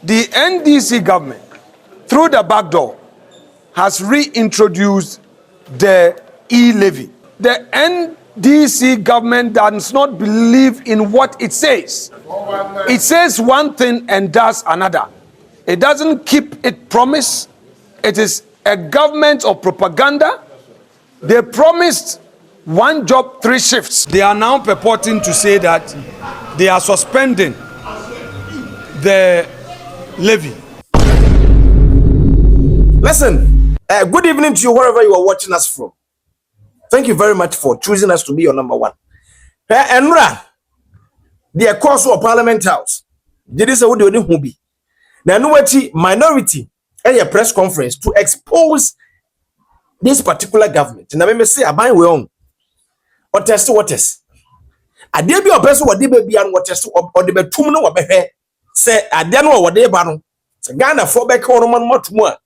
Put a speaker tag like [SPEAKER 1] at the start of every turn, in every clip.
[SPEAKER 1] The NDC government, through the backdoor, has reintroduced the e-levy. The NDC government does not believe in what it says. It says one thing and does another. It doesn't keep its promise. It is a government of propaganda. They promised 1 job, 3 shifts. They are now purporting to say that they are suspending the levy.
[SPEAKER 2] Listen, good evening to you wherever you are watching us from. Thank you very much for choosing us to be your number one. Enra, the course of Parliament House. Did this what do you be? Now, minority a press conference to expose this particular government. And I may say, I buy we own or test waters. I did be a person what they be and what test or the betum no be say I don't know what they ban. Ghana for back or much more.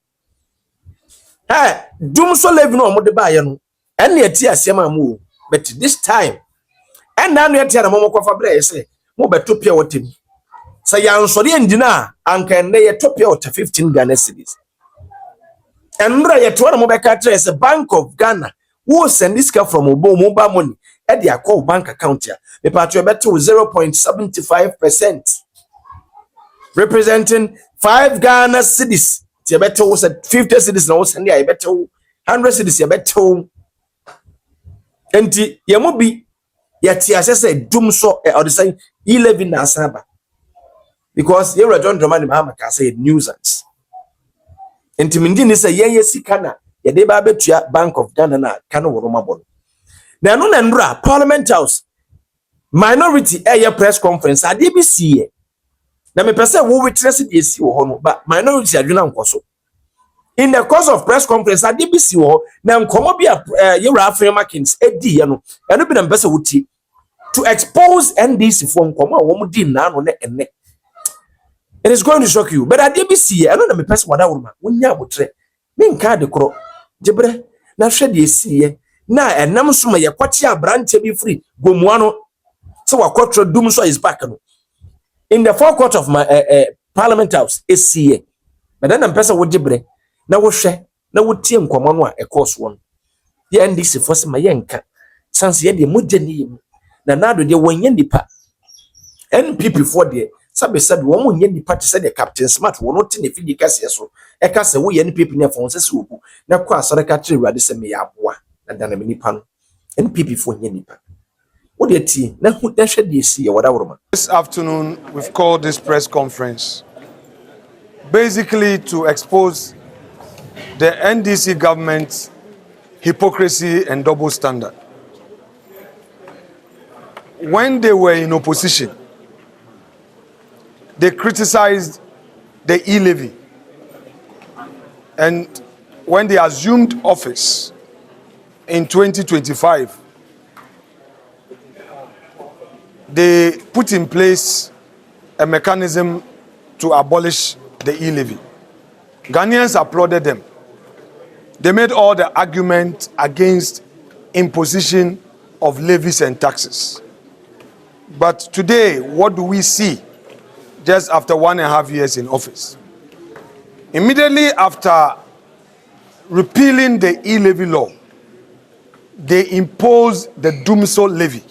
[SPEAKER 2] Hey, doom so live no more the buy and the tia sema move, but this time and now you tell a momo fabre say mo beto pia what him. Say yan so the engineer and can lay a top out 15 Ghana cedis. And right to one mobile is a Bank of Ghana who send this car from mobile money at their call bank account here. The patio better 0.75%, representing 5 Ghana cedis. You better was at 50 cedis now, and I better 100 cedis. You better and Yamubi yet, yes, I said, doom so or the same 11 Nasaba because you're a John Dramani Mahama say nuisance. Intimidini say ye sikana ya deba betua Bank of Ghana na kano woroma bon. Na no nra Parliament House minority press conference ADBC ye. Na me pese wo witness dey si wo ho no but minority adwena nkoso. In the course of press conference ADBC wo na nkomo bia yewra Afrimakins edi ye no eno bi na me pese wuti to expose NDC for nkomo wo mu di na no ne enne. It is going to shock you. But at DBC, I don't know me person what I woman. When you are mean card the crow. Jebre, now shed ye see na and namusuma ya kwatia branch be free. Go muano. So a quarter doom so is back. In the forecourt of my Parliament House, is see. But then I'm person with Jebre. Now we share. Now we team common a course one. The NDC force my yanka. Sans ye the mujani. Na do de one yendipa. NPP for the sabe wo nye nipa te se the Captain Smart wo no te ne fidi kase so e ka se wo ye NPP ne fon se se obu na kwa asore ka tire wade se me ya aboa na dana me nipa no NPP fo nye nipa wo de ti na hu da hwe de si ye wada woroma.
[SPEAKER 1] This afternoon we've called this press conference basically to expose the NDC government's hypocrisy and double standard. When they were in opposition, they criticized the e-levy. And when they assumed office in 2025, they put in place a mechanism to abolish the e-levy. Ghanaians applauded them. They made all the argument against imposition of levies and taxes. But today, what do we see? Just after 1.5 years in office. Immediately after repealing the e-levy law, they imposed the Dumso levy,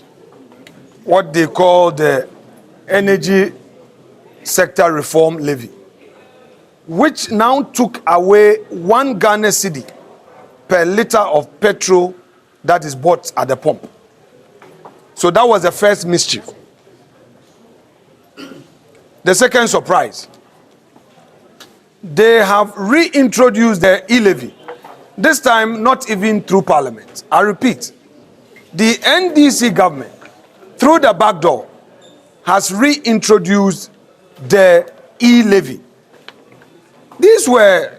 [SPEAKER 1] what they call the Energy Sector Reform Levy, which now took away 1 Ghana cedi per liter of petrol that is bought at the pump. So that was the first mischief. The second surprise, they have reintroduced the e-levy, this time not even through Parliament. I repeat, the NDC government, through the backdoor, has reintroduced the e-levy. These were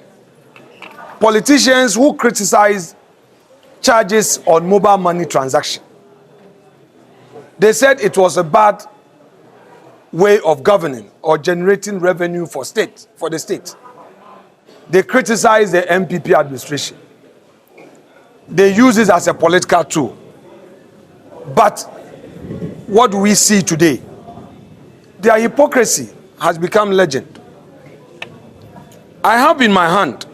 [SPEAKER 1] politicians who criticized charges on mobile money transaction. They said it was a bad way of governing or generating revenue for the state. They criticize the MPP administration. They use it as a political tool. But what do we see today? Their hypocrisy has become legend. I have in my hand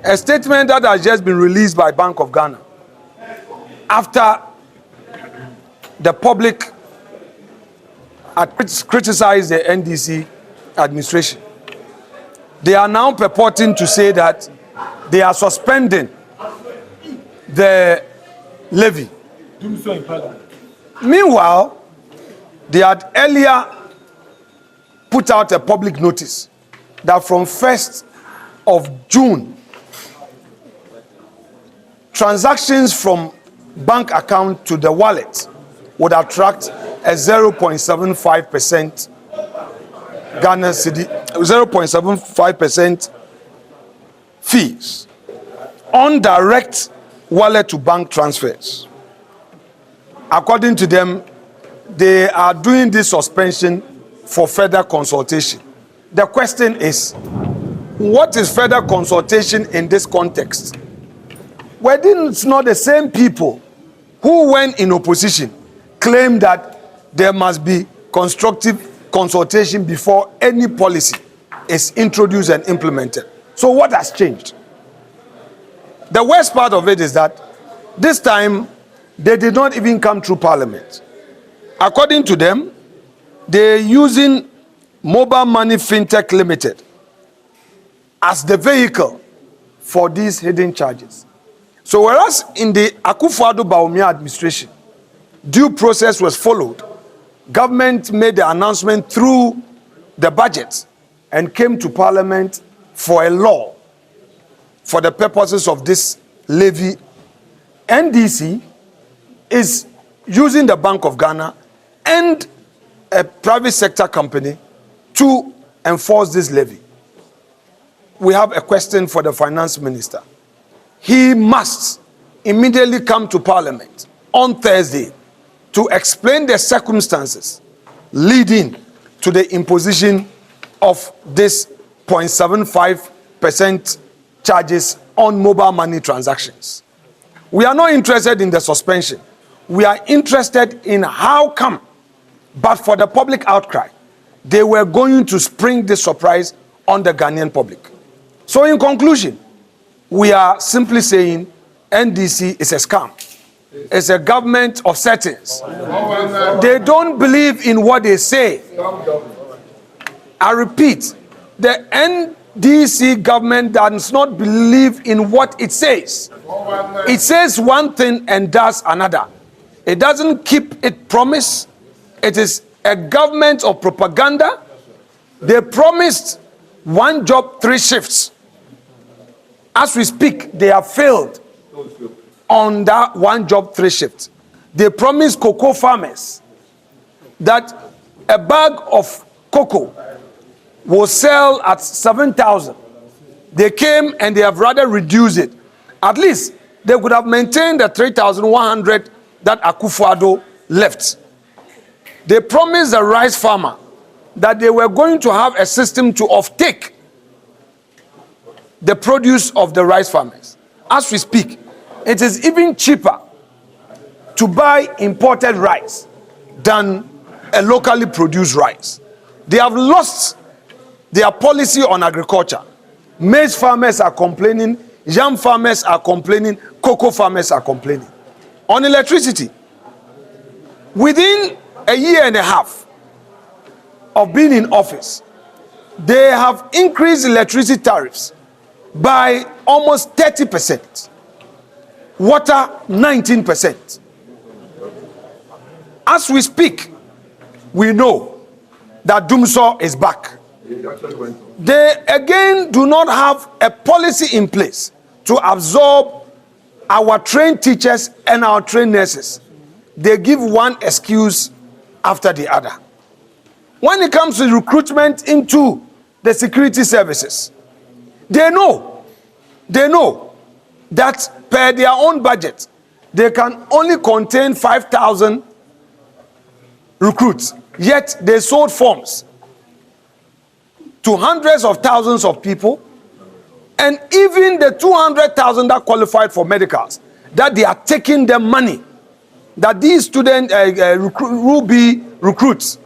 [SPEAKER 1] a statement that has just been released by Bank of Ghana after the public had criticized the NDC administration. They are now purporting to say that they are suspending the levy. Meanwhile, they had earlier put out a public notice that from 1st of June, transactions from bank account to the wallet would attract a 0.75% Ghana cedi, 0.75% fees on direct wallet to bank transfers. According to them, they are doing this suspension for further consultation. The question is, what is further consultation in this context? Were these not the same people who, when in opposition, claimed that there must be constructive consultation before any policy is introduced and implemented? So what has changed? The worst part of it is that this time they did not even come through Parliament. According to them, they're using Mobile Money Fintech Limited as the vehicle for these hidden charges. So whereas in the Akufo-Addo administration, due process was followed, government made the announcement through the budget and came to Parliament for a law for the purposes of this levy. NDC is using the Bank of Ghana and a private sector company to enforce this levy. We have a question for the finance minister. He must immediately come to Parliament on Thursday to explain the circumstances leading to the imposition of this 0.75% charges on mobile money transactions. We are not interested in the suspension. We are interested in how come, but for the public outcry, they were going to spring this surprise on the Ghanaian public. So in conclusion, we are simply saying NDC is a scam. It's a government of settings. They don't believe in what they say. I repeat, the NDC government does not believe in what it says. It says one thing and does another. It doesn't keep its promise. It is a government of propaganda. They promised 1 job, 3 shifts. As we speak, they have failed on that 1 job, 3 shifts. They promised cocoa farmers that a bag of cocoa will sell at 7,000. They came and they have rather reduced it. At least they could have maintained the 3,100 that Akufo-Addo left. They promised the rice farmer that they were going to have a system to offtake the produce of the rice farmers. As we speak, it is even cheaper to buy imported rice than a locally produced rice. They have lost their policy on agriculture. Maize farmers are complaining, yam farmers are complaining, cocoa farmers are complaining. On electricity, within a year and a half of being in office, they have increased electricity tariffs by almost 30%. Water, 19%. As we speak, we know that Dumso is back. They again do not have a policy in place to absorb our trained teachers and our trained nurses. They give one excuse after the other. When it comes to recruitment into the security services, they know that per their own budget, they can only contain 5,000 recruits. Yet they sold forms to hundreds of thousands of people, and even the 200,000 that qualified for medicals, that they are taking their money, that these student Ruby recruits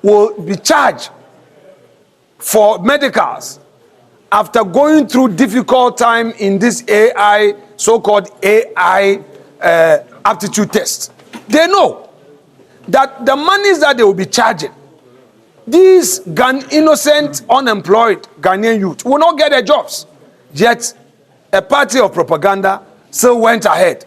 [SPEAKER 1] will be charged for medicals after going through difficult time in this AI, so-called AI aptitude test, they know that the monies that they will be charging, these innocent, unemployed Ghanaian youth will not get their jobs. Yet, a party of propaganda still went ahead.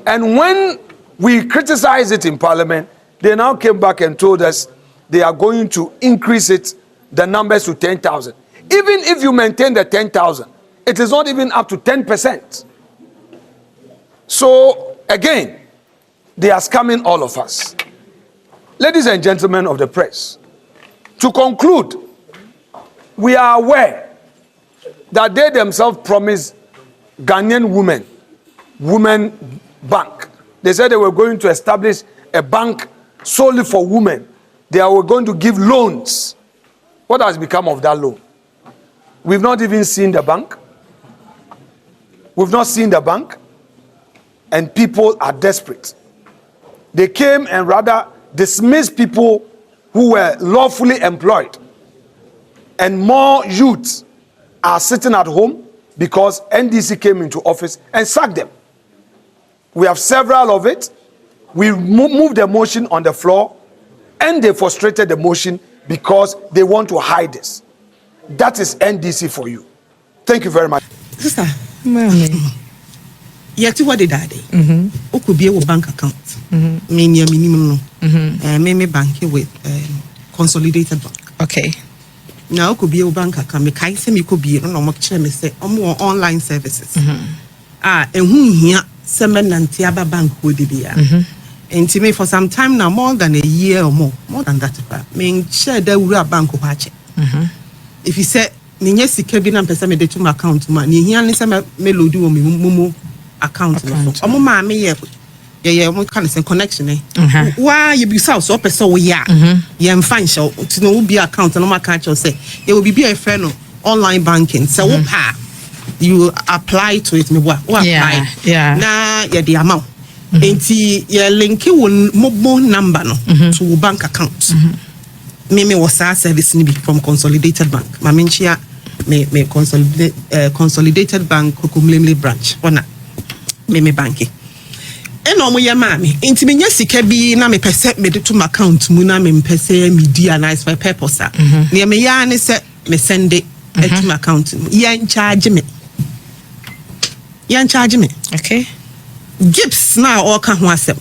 [SPEAKER 1] And when we criticized it in Parliament, they now came back and told us they are going to increase it, the numbers to 10,000. Even if you maintain the 10,000, it is not even up to 10%. So, again, they are scamming all of us. Ladies and gentlemen of the press, to conclude, we are aware that they themselves promised Ghanaian women bank. They said they were going to establish a bank solely for women. They were going to give loans. What has become of that loan? We've not even seen the bank. We've not seen the bank. And people are desperate. They came and rather dismissed people who were lawfully employed. And more youths are sitting at home because NDC came into office and sacked them. We have several of it. We moved the motion on the floor and they frustrated the motion because they want to hide this. That is NDC for you. Thank you very much.
[SPEAKER 3] Sister, yet what did I do? Who could be a bank account? Many minimum, maybe banking with consolidated bank.
[SPEAKER 4] Okay.
[SPEAKER 3] Now could be a bank account. Me kai se me could be no more say more online services. And who here semen and tiaba bank would be. And to me for some time now, more than a year or more than that. Mean share the bank of Hache. If you say Ninya Sikebi na pesa me de to my account ma ni hia ni se me loadu o me mumu account no so omo ma me ye mo kan say connection why you be so pesa wo ya ye mfa nche to no be account no ma ka che say ye will be a friend no online banking so wo pa you apply to it me wo apply na ye the amount enti ye link wo mobile number no to wo bank account me was our service ni from Consolidated Bank. Maminchia me Consolidated Bank Kokumlemle branch. Ona me banki. Eno mo yama me. Inti me nya sika bi na me pese me de to my account mu na me pese media nice for purpose. Ne me ya ne se me send it to my account. Yan charge me.
[SPEAKER 4] Okay.
[SPEAKER 3] Gifts now all can ho asem.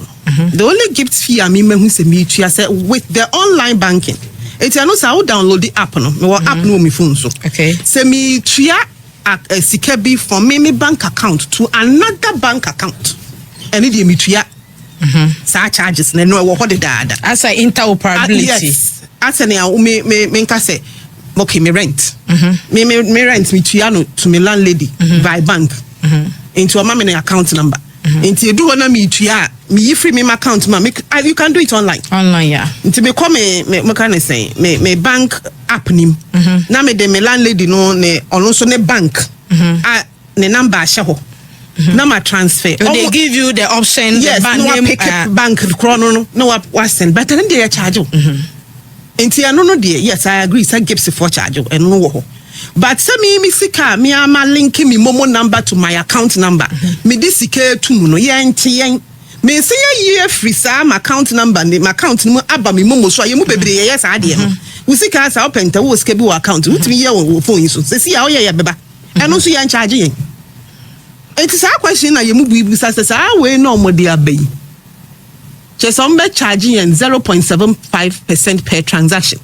[SPEAKER 3] The only gift fee I mean who say me I said with the online banking. It's no say I will download the app no. Me app no me phone so.
[SPEAKER 4] Okay.
[SPEAKER 3] Say me tria sikabi from me bank account to another bank account. And it me tria. Sa charges no what the dada.
[SPEAKER 4] As a interoperability.
[SPEAKER 3] Yes. As an me nka say okay me rent. Me rent me tria no to me landlady by bank. Into a mama account number. Into do na me tria me free me account ma you can do it online.
[SPEAKER 4] Yeah.
[SPEAKER 3] Into me come me can say me bank app nim. Na me de me landlady no ne ono so ne bank. Ne number hye ho. Na ma transfer.
[SPEAKER 4] So they give you the option
[SPEAKER 3] yes,
[SPEAKER 4] the bank
[SPEAKER 3] no
[SPEAKER 4] name
[SPEAKER 3] pick bank chrono no what send but then they charge you. Into no de yes I agree say gives for charge and no wo. But say me sika me ama linking me momo number to my account number. Me this sika to no yen me say ye free sam account number my account no aba me momo so ye mu bebre yes ade no. We sika sa open ta wo sika bi wo account. Wut me ye wo phone so. Say ya wo ye beba. Eno so yen charge yen. It is a question na ye mu bu say we no mo de abai. Che some be charging 0.75% per transaction.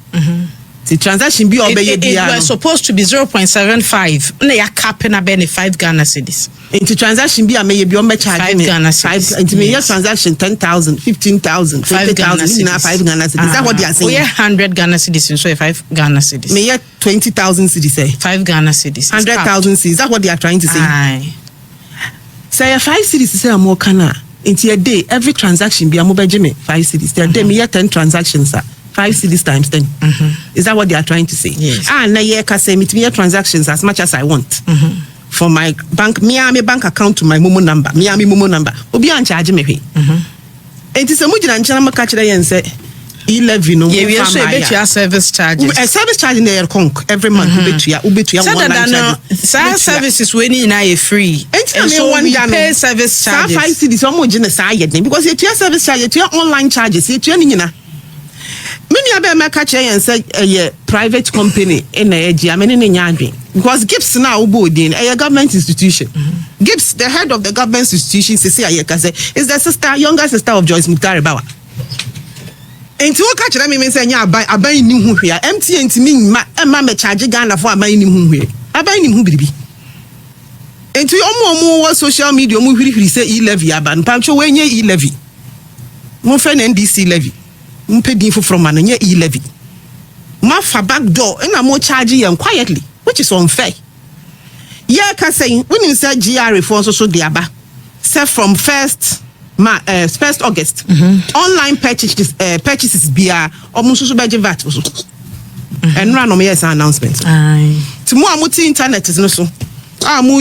[SPEAKER 3] The transaction be obey
[SPEAKER 4] it was supposed to be 0.75. Na ya cap na be 5 Ghana cedis.
[SPEAKER 3] Into transaction be may be on charge
[SPEAKER 4] 5 Ghana cedis.
[SPEAKER 3] Into me transaction 10,000, 15,000, 50,000 na 5 Ghana cedis. Is that what they are saying?
[SPEAKER 4] We 100 Ghana cedis so 5 Ghana cedis.
[SPEAKER 3] May 20,000 cedis say
[SPEAKER 4] 5 Ghana cedis.
[SPEAKER 3] 100,000 cedis. Is that what they are trying to say?
[SPEAKER 4] Aye.
[SPEAKER 3] Say 5 cedis say more kana. Into a day every transaction be a mobile jimmy 5 cedis. There day me 10 transactions 5 cedis times 10. Is that what they are trying to say?
[SPEAKER 4] Yes.
[SPEAKER 3] Na ye ka say me transactions as much as I want. For my bank, me bank account to my Momo number. Me Momo number. Obi an charge me hwe. Enti se mujina nchana maka kire yen say e-levy no
[SPEAKER 4] yeah, we also bet you service charges.
[SPEAKER 3] A service charge in the conk every month bet you
[SPEAKER 4] online services when in I free. And so we pay service charges.
[SPEAKER 3] 5 cedis almost in the because you service charge, you online charges, you many other catch and say a private company in a because Gibbs now boarding a government institution. Gibbs, the head of the government institution, is the younger sister of Joyce Muktari-Bawa. And to catch them, I say, yeah, I buy new here. MTN to me, my charge Ghana for my new here. I buy new baby. And to more social media, we say e-levy, but Pancho when ye e-levy. Mon friend NDC levy. Mpedi from an e-levy. Mafa backdoor and I'm more charging and quietly, which is unfair. Yeah, can say when you say GR reforms also diaba. Say from 1st August. Online purchases beer almost so budget VAT and run on yes announcement. Tomorrow multi internet is no so. Mo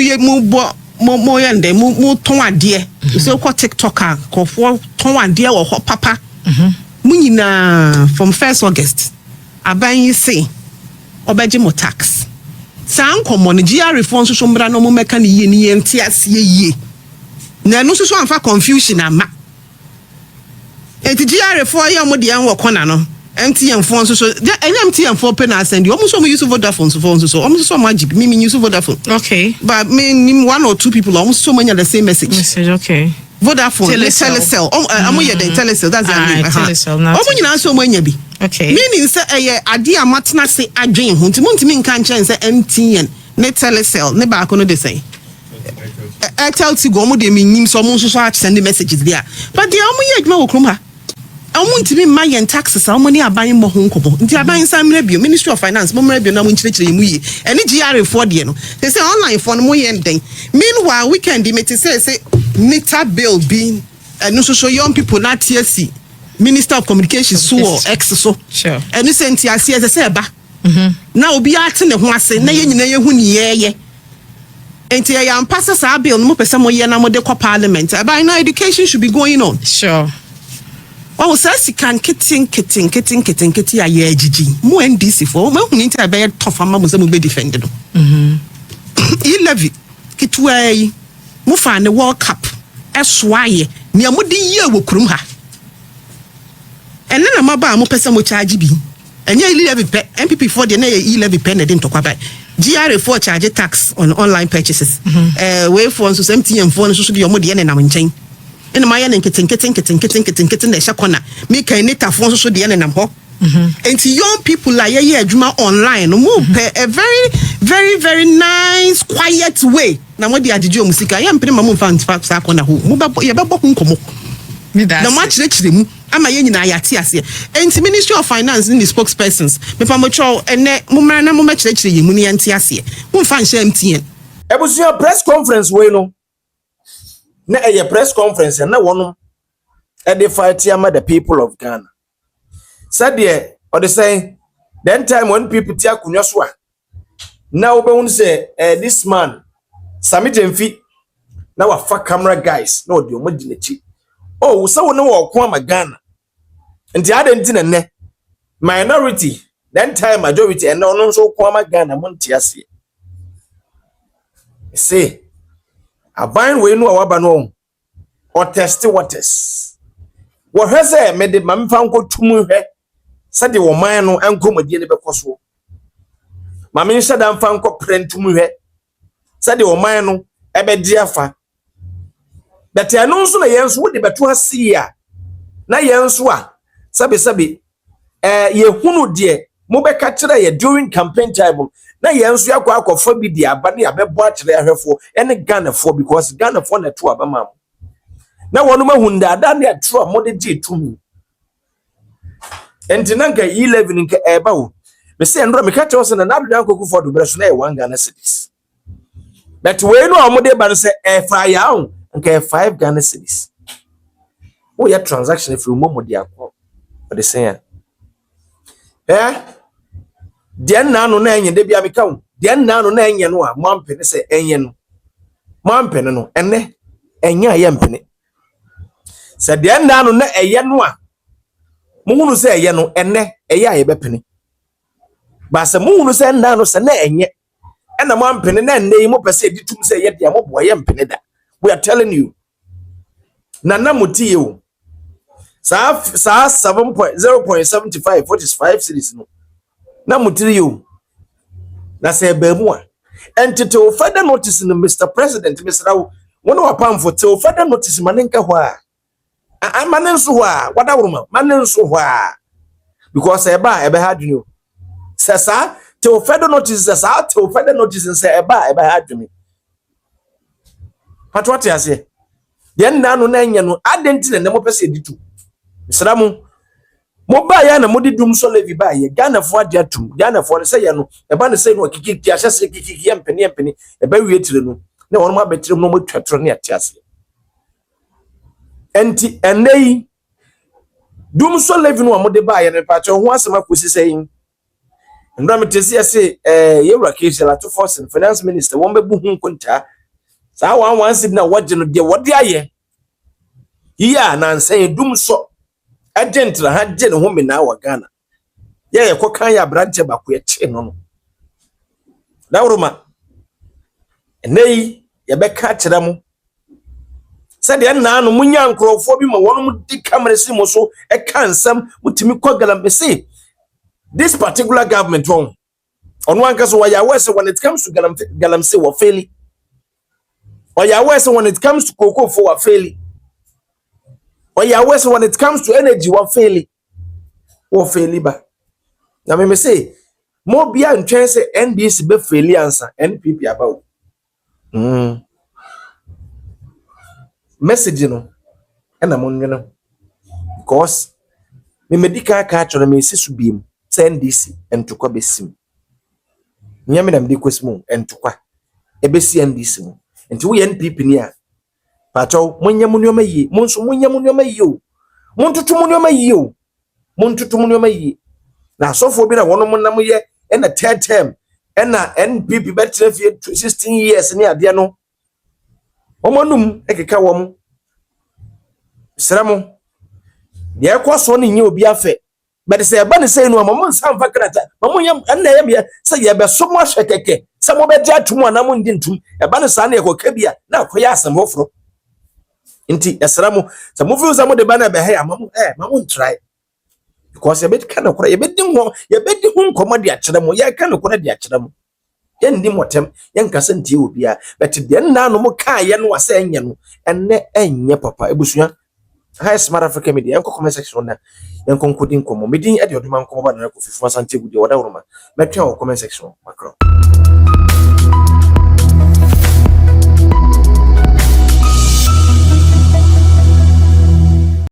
[SPEAKER 3] yende mo ton ade. So call TikToker, call for ton ade or papa. Munina from 1st August. Aban say obeje mo tax. San common GR reforms so mbra no mo meka ne ye ntiase ye. Na no so amfa confusion ama. Enti GR for ye mo de an wo kona no. MTN phone so MTN for pen send you almost use Vodafone so almost so much me use Vodafone. Okay. But me one or two people almost so many the same message. Okay. Vodafone, Telecel. I'm here the Telecel. That's the name. Telecel. Now so many be. Okay. Meaning say ade amatna say adwen ho. Nti me nka nchen say MTN, ne Telecel, ne ba ko no de say. Airtel ti go mo de me nim so mo so send messages there. But they am here adwuma wo krom ha. I want to be my taxes. How many are buying more home? Until I buy some review, Ministry of Finance, more review now. And GR for the they say online for no more ending. Meanwhile, we can say meter bill being and also show young people not TSC, Minister of Communications, so ex so sure. And you send TSC as a seba. Now be acting the one say, nay, ye. And I am passes our bill, no person more year de parliament. By now, education should be going on. Sure. Oh, says you can kitting a year GG. More NDC for me, need to be tough and mamma will be defended. E-levy, kitway, Mufan the World Cup, S.Y. near Moody year will crumha. And then I'm about more person will charge be. And ye levy MPP for the e-levy pen didn't talk about. GR for charge tax on online purchases. Way for MTN phone should be your money and I'm in chain. In my end, kitting the shakona. Make a net of so the end and and to young people like Juma online, move a very nice, quiet way. Now, what the Adjo Musica, I am pretty much found facts on a who move up your baboon como. The much literally, I'm a yen Ayatias. And the Ministry of Finance in the spokespersons, Mepamocho and Mumana much literally, Muni and Tiasia. Who finds MTN?
[SPEAKER 2] It was your press conference, Weno. Na a press conference and no one edify the people of Ghana. Said there, or they say, then time when people tia kunyoswa. Now we say this man, Sami Jemfi, now a fuck camera guys, no the omodinachi. Oh, so no kwama Ghana. And the other thing minority, then time majority, and no so kwama Ghana montiasi. Say. A vine we know our no or test waters. What has a made the mamfanko to move her? Said the woman no uncle Medina Becoso. Mammy said I'm fanko print to move her. Said the woman no ebe diafa. But I know so a yens would be to see ya. Na yenswa. Sabi, ye hunu dear, Mobe catcher ye during campaign time. Na yensu ya kwa akofo bi dia ba na yabebo akere ahwefo ene Ghana for because Ghana for na to abama na wonu mahunda ada na tro amode je tumi entina nka e11 nka eba wo me se ndro me catch us na nadu ankoku for do breso na e 1 Ghana cedis but we no amode ba no se e fa ya on nka 5 Ghana cedis wo ya transaction free momo dia ko the same den na no na enye de bia meka wo den na no na enye no a mampene se enye no mampene no enne enye aye mpene se den na no na eye no a Muhunu say ye no enne eya ye bepene. Ba se muhunu say nna no se na enye. Ena mo ampene na enne yi mo pese editum say ye dia mo boye mpene da. We are telling you. Nana muti you. Sa 7.0.75 45 series no. Na mutiri you. Na say be mu a. Entito further notice no Mr. President Mr. One of pam for till further notice manenka hwa. Manenso hwa. Wada wuruma. Manenso hwa. Because ebe had you. Sasa till further notice sasa till further notice say ebe had you. What you say? Yen na no na nya no adenti na mo pese editu. Mr. Mo ba ya na mo di dum so levi ba ye Ghana fo ade atum Ghana fo say ye no e ba ne say no kiki ahye kiki empene e ba wie tire no na won ma betire no mo twatro ne atiase enti enei dum so levi no mo de ba ye ne pa cho ho asema kosi say ndra metesi ase ye wura kesi la to force finance minister won be bu hu nkonta sa wan sid na wodje no de wode aye iya na nsan dum so agent la ha je ne ho me na wa Ghana ye kokan ya branche ba ko ye che no na wuruma enei ye be ka kire mo se de na no munya nkrofo bi ma won mu di camera si mo so e kan sam mutimi ko galam be say this particular government on one case why ya say when it comes to galam say wa faili or ya say when it comes to cocoa for wa faili or ya say when it comes to energy wa faili ba na me say mo bia ntwen say NDC be faili answer NPP about message no na mo nwene because me medical card na me sisu biem NDC entokwa besim nyame na me kwesimo entokwa ebesi NDC mo enti wo NPP ni a pacho munyam nyoma yi monso munyam nyoma yi o montutu nyoma yi o montutu nyoma yi na sofo bi na wono monam ye na third term na NPP betre fie 16 years ni ade no omonum ekeka wom sramo ye kwaso ni nye obi afe but say ba ne say no mamo nsan fa krata mamo yam na yam ye say ye be so mo hwekeke say mo be di atum na mo ndi ntum e ba ne sa na ye koka bia na akoya asem hofro nti esramo say mo feel say mo de ba na be ha mamo try because ye be kana kora ye be di ho nkomo de akere mo ye kana kora de akere mo ye ndi motem ye nkase ntie obi a but de na no mo ka ye no wasa enye no enne enye papa ebusua Hi Smart Africa Media. Enko comment section na. Enko nkodi nkomo. Medin e de oduma nkomo ba na ko fifu asante gudi wada uruma. Metwa comment section makro.